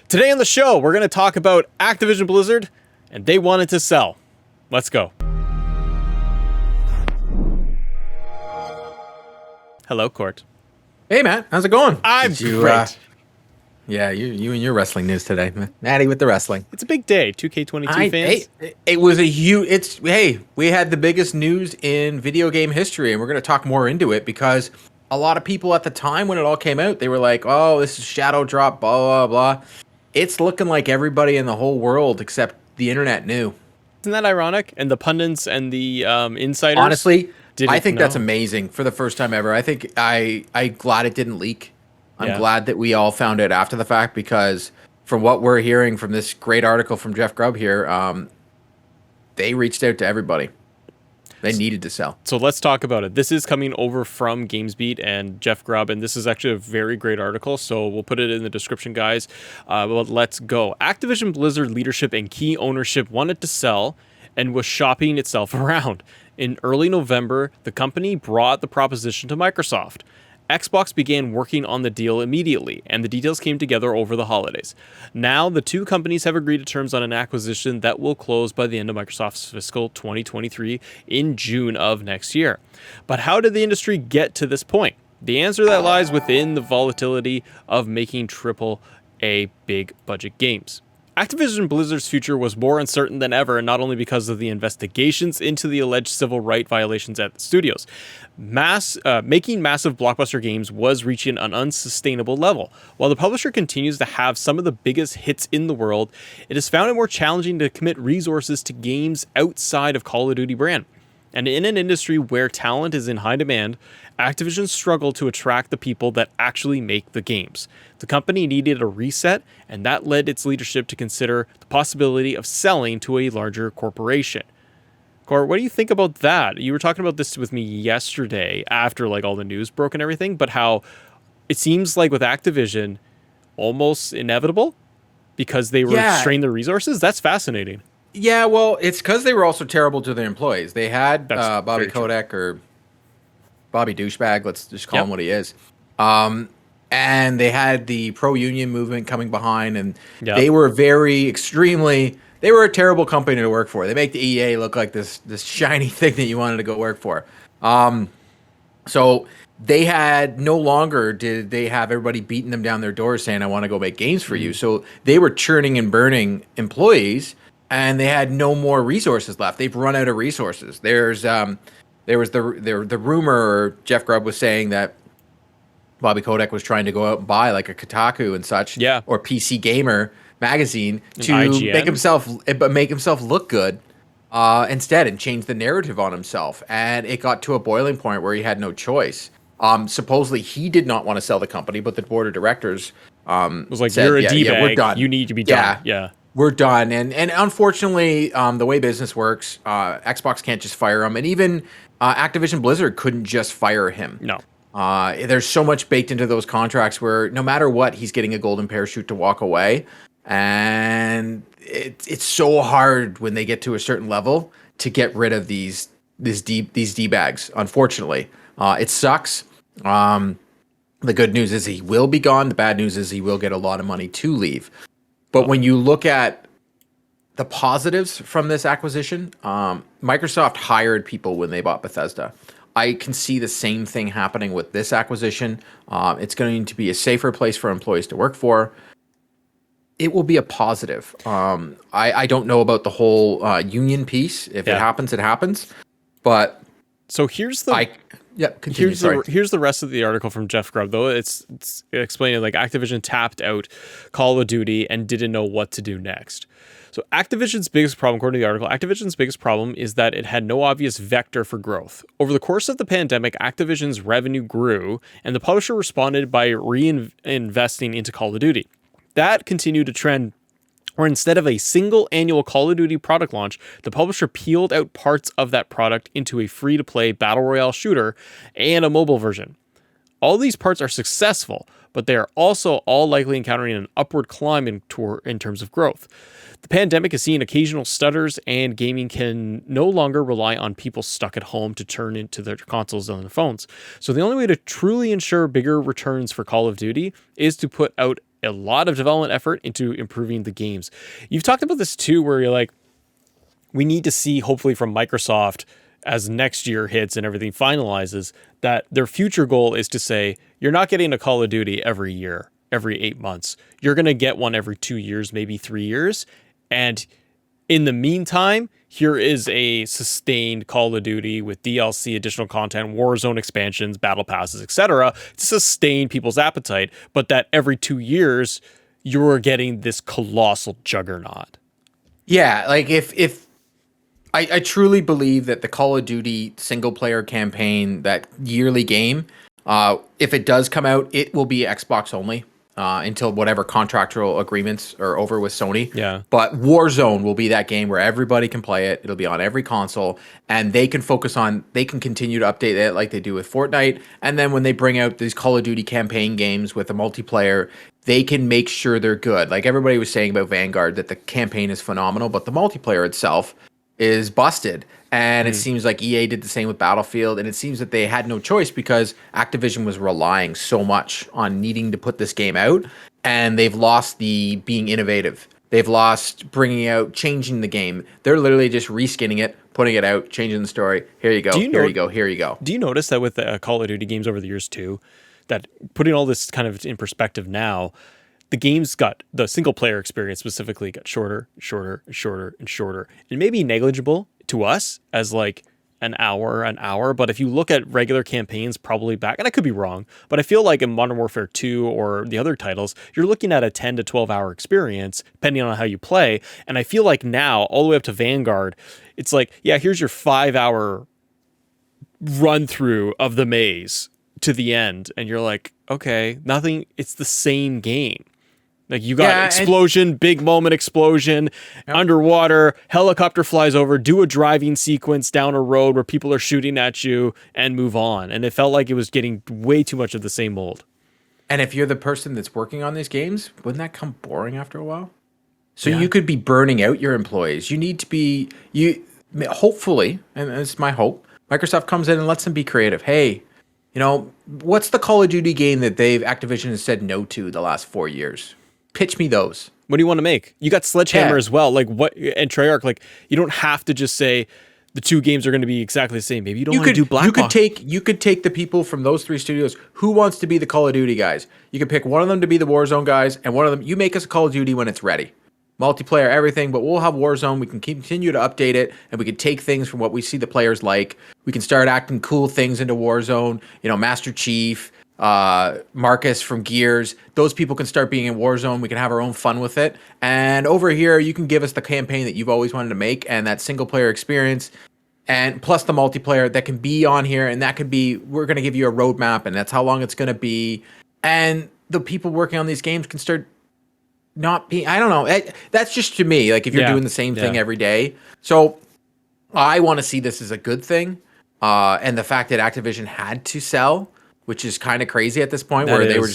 Today on the show, we're going to talk about Activision Blizzard, and they wanted to sell. Let's go. Hello, Court. Hey, Matt. How's it going? I'm great. Yeah, you and your wrestling news today. Maddie with the wrestling. It's a big day, 2K22 fans. It was a huge... we had the biggest news in video game history, and we're going to talk more into it because a lot of people at the time when it all came out, they were like, oh, this is Shadow Drop, blah, blah, blah. It's looking like everybody in the whole world except the internet knew. Isn't that ironic? And the pundits and the insiders? Honestly, I think that's amazing for the first time ever. I think I'm glad it didn't leak. I'm glad that we all found it after the fact because from what we're hearing from this great article from Jeff Grubb here, they reached out to everybody. They needed to sell. So let's talk about it. This is coming over from GamesBeat and Jeff Grubb, and this is actually a very great article, so we'll put it in the description, guys. But let's go. Activision Blizzard leadership and key ownership wanted to sell and was shopping itself around. In early November, the company brought the proposition to Microsoft. Xbox began working on the deal immediately, and the details came together over the holidays. Now, the two companies have agreed to terms on an acquisition that will close by the end of Microsoft's fiscal 2023 in June of next year. But how did the industry get to this point? The answer that lies within the volatility of making AAA big budget games. Activision Blizzard's future was more uncertain than ever, not only because of the investigations into the alleged civil rights violations at the studios. Making massive blockbuster games was reaching an unsustainable level. While the publisher continues to have some of the biggest hits in the world, it has found it more challenging to commit resources to games outside of Call of Duty brand. And in an industry where talent is in high demand, Activision struggled to attract the people that actually make the games. The company needed a reset, and that led its leadership to consider the possibility of selling to a larger corporation. Cor, what do you think about that? You were talking about this with me yesterday after all the news broke and everything, but how it seems like with Activision, almost inevitable because they were straining their resources. That's fascinating. Yeah, well, it's because they were also terrible to their employees. They had Bobby Kotick or Bobby Douchebag, let's just call him what he is. And they had the pro-union movement coming behind, and they were they were a terrible company to work for. They make the EA look like this shiny thing that you wanted to go work for. So they had no longer did they have everybody beating them down their doors saying, I want to go make games for you. So they were churning and burning employees, and they had no more resources left. They've run out of resources. There was the rumor, Jeff Grubb was saying that Bobby Kotick was trying to go out and buy like a Kotaku and such, or PC Gamer magazine to make himself look good instead and change the narrative on himself. And it got to a boiling point where he had no choice. Supposedly he did not want to sell the company, but the board of directors was like, said, you're a D-bag. We're done. You need to be done. Yeah. We're done. And unfortunately, the way business works, Xbox can't just fire him. And even Activision Blizzard couldn't just fire him. No. There's so much baked into those contracts where no matter what, he's getting a golden parachute to walk away. And it's so hard when they get to a certain level to get rid of these D-bags, unfortunately. It sucks. The good news is he will be gone. The bad news is he will get a lot of money to leave. But when you look at the positives from this acquisition, Microsoft hired people when they bought Bethesda. I can see the same thing happening with this acquisition. It's going to be a safer place for employees to work for. It will be a positive. I don't know about the whole union piece. If it happens, it happens. But so here's the here's the rest of the article from Jeff Grubb, though. It's explaining Activision tapped out Call of Duty and didn't know what to do next. So Activision's biggest problem, according to the article, Activision's biggest problem is that it had no obvious vector for growth. Over the course of the pandemic, Activision's revenue grew, and the publisher responded by reinvesting into Call of Duty. That continued a trend where instead of a single annual Call of Duty product launch, the publisher peeled out parts of that product into a free-to-play battle royale shooter and a mobile version. All these parts are successful, but they are also all likely encountering an upward climb in terms of growth. The pandemic has seen occasional stutters, and gaming can no longer rely on people stuck at home to turn into their consoles on their phones. So the only way to truly ensure bigger returns for Call of Duty is to put out a lot of development effort into improving the games. You've talked about this too, where you're like, we need to see, hopefully from Microsoft, as next year hits and everything finalizes, that their future goal is to say, you're not getting a Call of Duty every year, every 8 months. You're going to get one every 2 years, maybe 3 years. And in the meantime, here is a sustained Call of Duty with DLC, additional content, Warzone expansions, battle passes, etc., to sustain people's appetite. But that every 2 years, you're getting this colossal juggernaut. Yeah, like if I truly believe that the Call of Duty single player campaign, that yearly game, if it does come out, it will be Xbox only. Until whatever contractual agreements are over with Sony. Yeah. But Warzone will be that game where everybody can play it. It'll be on every console, and they can continue to update it like they do with Fortnite. And then when they bring out these Call of Duty campaign games with a multiplayer, they can make sure they're good. Like everybody was saying about Vanguard, that the campaign is phenomenal, but the multiplayer itself is busted. And it seems like EA did the same with Battlefield, and it seems that they had no choice because Activision was relying so much on needing to put this game out, and they've lost the being innovative. They've lost bringing out, changing the game. They're literally just reskinning it, putting it out, changing the story. Here you go, here you go, here you go. Do you notice that with the Call of Duty games over the years too, that putting all this kind of in perspective now, the single player experience specifically got shorter, shorter, and shorter, and shorter. It may be negligible to us as like an hour, but if you look at regular campaigns probably back, and I could be wrong, but I feel like in Modern Warfare 2 or the other titles, you're looking at a 10 to 12 hour experience, depending on how you play. And I feel like now, all the way up to Vanguard, it's like, yeah, here's your 5-hour run through of the maze to the end. And you're like, okay, nothing, it's the same game. Like you got explosion, big moment explosion, underwater, helicopter flies over, do a driving sequence down a road where people are shooting at you and move on. And it felt like it was getting way too much of the same mold. And if you're the person that's working on these games, wouldn't that come boring after a while? So you could be burning out your employees. You need to be, hopefully, and it's my hope, Microsoft comes in and lets them be creative. Hey, what's the Call of Duty game that Activision has said no to the last 4 years? Pitch me those. What do you want to make? You got Sledgehammer as well. Like what? And Treyarch, like you don't have to just say the two games are going to be exactly the same. Maybe you don't want to do Black Box. You could take the people from those 3 studios. Who wants to be the Call of Duty guys? You could pick one of them to be the Warzone guys, and one of them, you make us a Call of Duty when it's ready. Multiplayer, everything, but we'll have Warzone. We can continue to update it, and we can take things from what we see the players like. We can start acting cool things into Warzone. Master Chief, Marcus from Gears, those people can start being in Warzone. We can have our own fun with it. And over here, you can give us the campaign that you've always wanted to make and that single player experience, and plus the multiplayer that can be on here. And that could be, we're going to give you a roadmap, and that's how long it's going to be. And the people working on these games can start not being, I don't know. That's just to me, like if you're doing the same thing every day. So I want to see this as a good thing. And the fact that Activision had to sell, which is kind of crazy at this point, where they were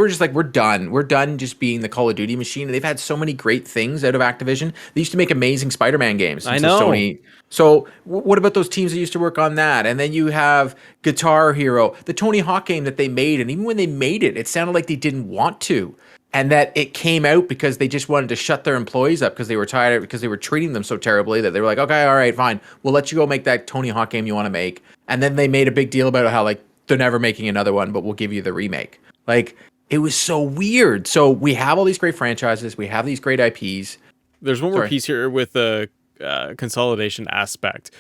just like, we're done. We're done just being the Call of Duty machine. And they've had so many great things out of Activision. They used to make amazing Spider-Man games. I know. Sony. So what about those teams that used to work on that? And then you have Guitar Hero, the Tony Hawk game that they made. And even when they made it, it sounded like they didn't want to. And that it came out because they just wanted to shut their employees up because they were tired, because they were treating them so terribly that they were like, okay, all right, fine. We'll let you go make that Tony Hawk game you want to make. And then they made a big deal about how like, they're never making another one, but we'll give you the remake. Like, it was so weird. So we have all these great franchises. We have these great IPs. There's one more piece here with the consolidation aspect.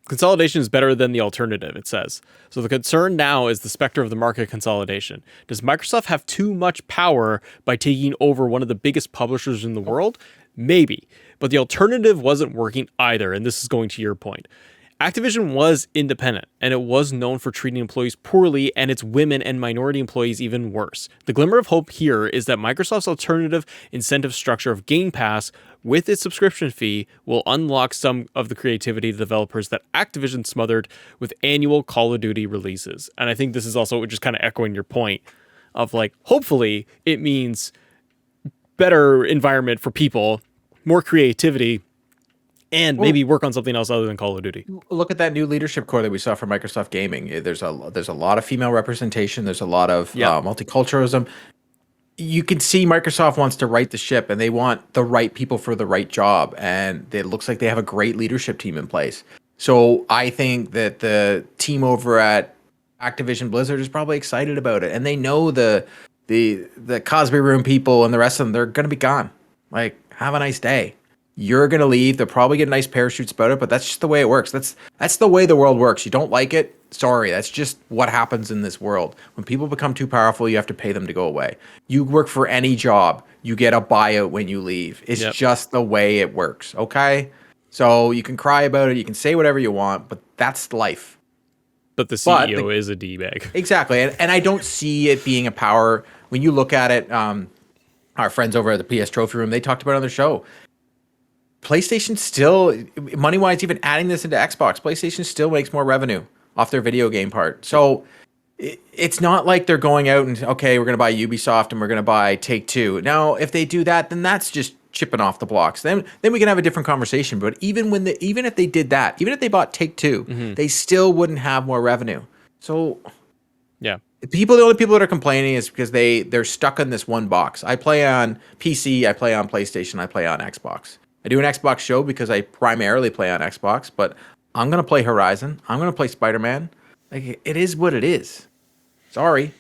Consolidation is better than the alternative, it says. So the concern now is the specter of the market consolidation. Does Microsoft have too much power by taking over one of the biggest publishers in the world? Maybe. But the alternative wasn't working either, and this is going to your point. Activision was independent, and it was known for treating employees poorly and its women and minority employees even worse. The glimmer of hope here is that Microsoft's alternative incentive structure of Game Pass with its subscription fee will unlock some of the creativity of developers that Activision smothered with annual Call of Duty releases. And I think this is also just kind of echoing your point of like, hopefully it means better environment for people, more creativity, and maybe work on something else other than Call of Duty. Look at that new leadership core that we saw from Microsoft Gaming. There's a lot of female representation. There's a lot of multiculturalism. you can see Microsoft wants to right the ship, and they want the right people for the right job, and it looks like they have a great leadership team in place. So I think that the team over at Activision Blizzard is probably excited about it, and they know the Cosby Room people and the rest of them, they're going to be gone. Like, have a nice day. You're going to leave. They'll probably get nice parachutes about it, but that's just the way it works. That's the way the world works. You don't like it? Sorry, that's just what happens in this world. When people become too powerful, you have to pay them to go away. You work for any job, you get a buyout when you leave. It's just the way it works, okay? So you can cry about it, you can say whatever you want, but that's life. But the CEO is a D-bag. Exactly. And I don't see it being a power. When you look at it, our friends over at the PS Trophy Room, they talked about it on their show. PlayStation still, money-wise, even adding this into Xbox, PlayStation still makes more revenue off their video game part. So it's not like they're going out and, okay, we're going to buy Ubisoft and we're going to buy Take-Two. Now, if they do that, then that's just chipping off the blocks. Then we can have a different conversation. But even if they did that, even if they bought Take-Two, they still wouldn't have more revenue. So yeah, the only people that are complaining is because they're stuck in this one box. I play on PC, I play on PlayStation, I play on Xbox. I do an Xbox show because I primarily play on Xbox, but I'm going to play Horizon. I'm going to play Spider-Man. Like, it is what it is. Sorry.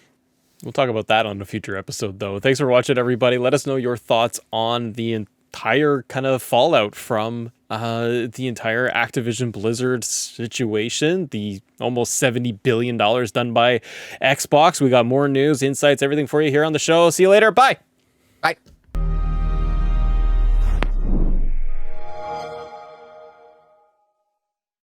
We'll talk about that on a future episode, though. Thanks for watching, everybody. Let us know your thoughts on the entire kind of fallout from the entire Activision Blizzard situation, the almost $70 billion done by Xbox. We got more news, insights, everything for you here on the show. See you later. Bye. Bye.